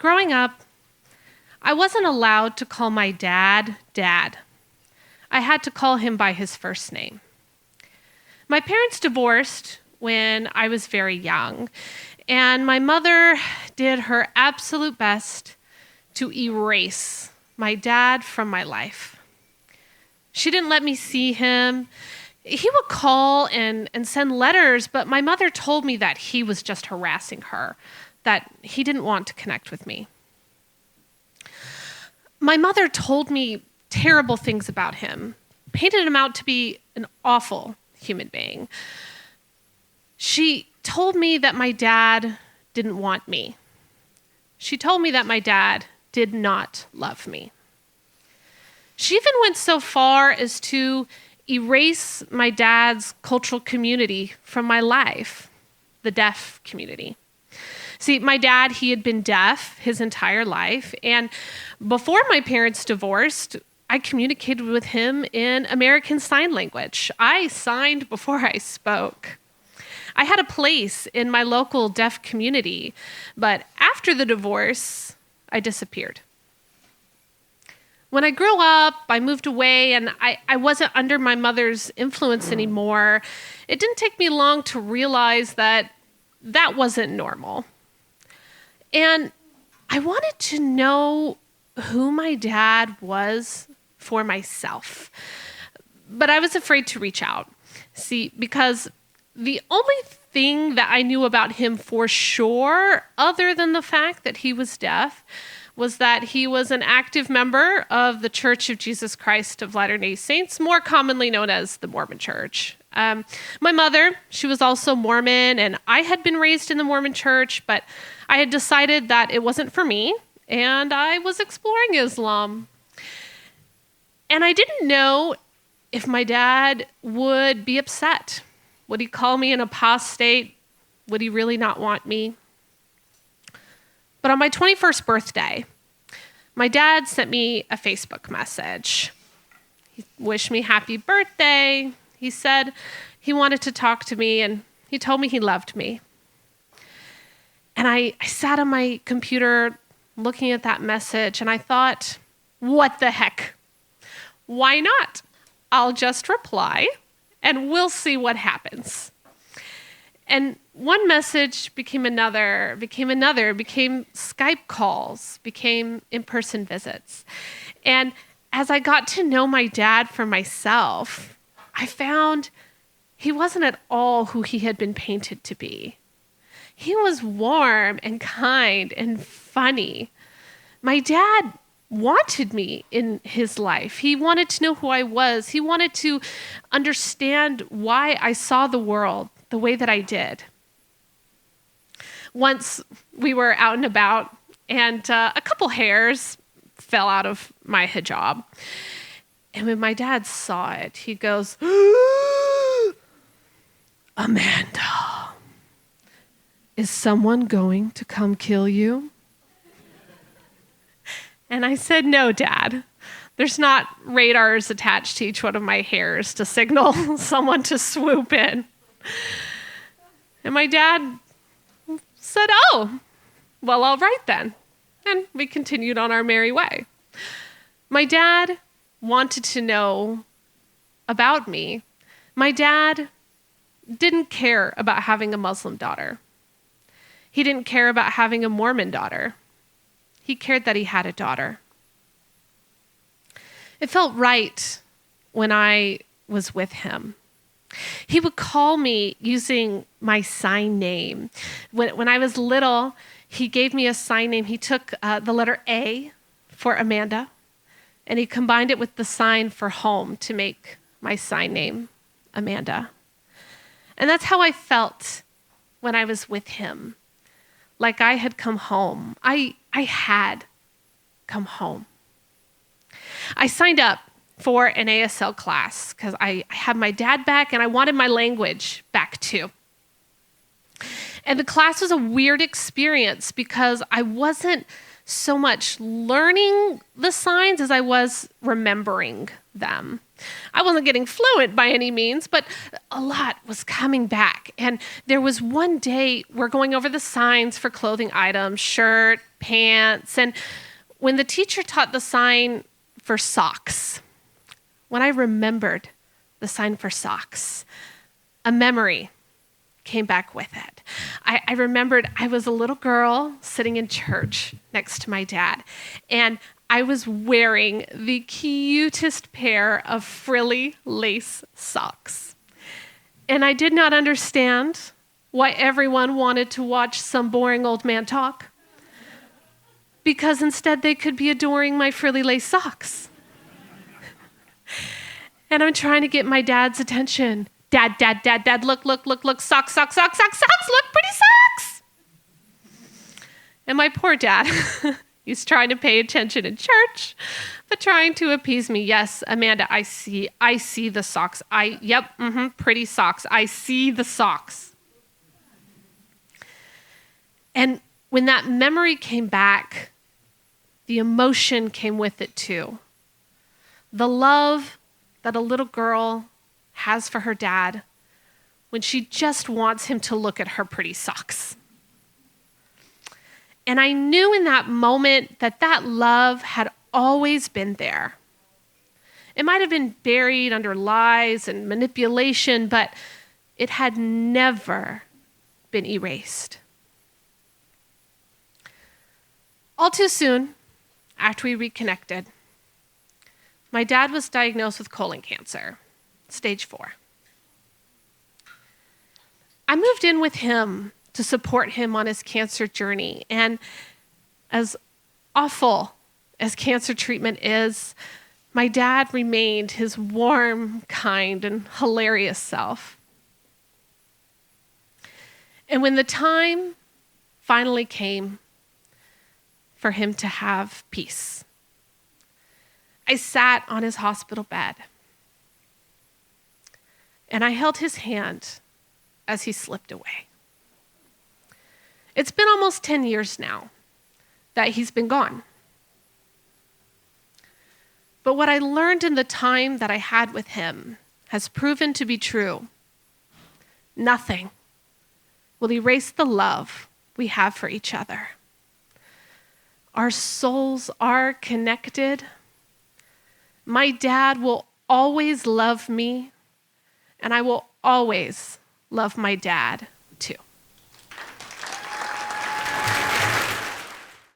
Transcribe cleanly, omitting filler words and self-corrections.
Growing up, I wasn't allowed to call my dad, Dad. I had to call him by his first name. My parents divorced when I was very young, and my mother did her absolute best to erase my dad from my life. She didn't let me see him. He would call and send letters, but my mother told me that he was just harassing her, that he didn't want to connect with me. My mother told me terrible things about him, painted him out to be an awful human being. She told me that my dad didn't want me. She told me that my dad did not love me. She even went so far as to erase my dad's cultural community from my life, the deaf community. See, my dad, he had been deaf his entire life, and before my parents divorced, I communicated with him in American Sign Language. I signed before I spoke. I had a place in my local deaf community, but after the divorce, I disappeared. When I grew up, I moved away, and I wasn't under my mother's influence anymore. It didn't take me long to realize that that wasn't normal. And I wanted to know who my dad was for myself. But I was afraid to reach out. See, because the only thing that I knew about him for sure, other than the fact that he was deaf, was that he was an active member of the Church of Jesus Christ of Latter-day Saints, more commonly known as the Mormon Church. My mother, she was also Mormon, and I had been raised in the Mormon Church, but I had decided that it wasn't for me, and I was exploring Islam. And I didn't know if my dad would be upset. Would he call me an apostate? Would he really not want me? But on my 21st birthday, my dad sent me a Facebook message. He wished me happy birthday. He said he wanted to talk to me, and he told me he loved me. And I sat on my computer looking at that message, and I thought, what the heck? Why not? I'll just reply, and we'll see what happens. And one message became another, became Skype calls, became in-person visits. And as I got to know my dad for myself, I found he wasn't at all who he had been painted to be. He was warm and kind and funny. My dad wanted me in his life. He wanted to know who I was. He wanted to understand why I saw the world the way that I did. Once we were out and about, and a couple hairs fell out of my hijab. And when my dad saw it, he goes, Amanda, is someone going to come kill you? And I said, no, Dad. There's not radars attached to each one of my hairs to signal someone to swoop in. And my dad said, oh, well, all right then. And we continued on our merry way. My dad wanted to know about me. My dad didn't care about having a Muslim daughter. He didn't care about having a Mormon daughter. He cared that he had a daughter. It felt right when I was with him. He would call me using my sign name. When I was little, he gave me a sign name. He took the letter A for Amanda, and he combined it with the sign for home to make my sign name Amanda. And that's how I felt when I was with him, like I had come home. I had come home. I signed up for an ASL class because I had my dad back and I wanted my language back too. And the class was a weird experience because I wasn't so much learning the signs as I was remembering them. I wasn't getting fluent by any means, but a lot was coming back. And there was one day we're going over the signs for clothing items, shirt, pants. And when the teacher taught the sign for socks, when I remembered the sign for socks, a memory came back with it. I remembered I was a little girl sitting in church next to my dad, and I was wearing the cutest pair of frilly lace socks. And I did not understand why everyone wanted to watch some boring old man talk, because instead they could be adoring my frilly lace socks. And I'm trying to get my dad's attention. Dad, look, socks, look, pretty socks. And my poor dad, he's trying to pay attention in church, but trying to appease me. Yes, Amanda, I see the socks. Pretty socks. I see the socks. And when that memory came back, the emotion came with it too. The love that a little girl has for her dad when she just wants him to look at her pretty socks. And I knew in that moment that love had always been there. It might have been buried under lies and manipulation, but it had never been erased. All too soon, after we reconnected, my dad was diagnosed with colon cancer, stage 4. I moved in with him to support him on his cancer journey. And as awful as cancer treatment is, my dad remained his warm, kind, and hilarious self. And when the time finally came for him to have peace, I sat on his hospital bed and I held his hand as he slipped away. It's been almost 10 years now that he's been gone. But what I learned in the time that I had with him has proven to be true. Nothing will erase the love we have for each other. Our souls are connected. My dad will always love me, and I will always love my dad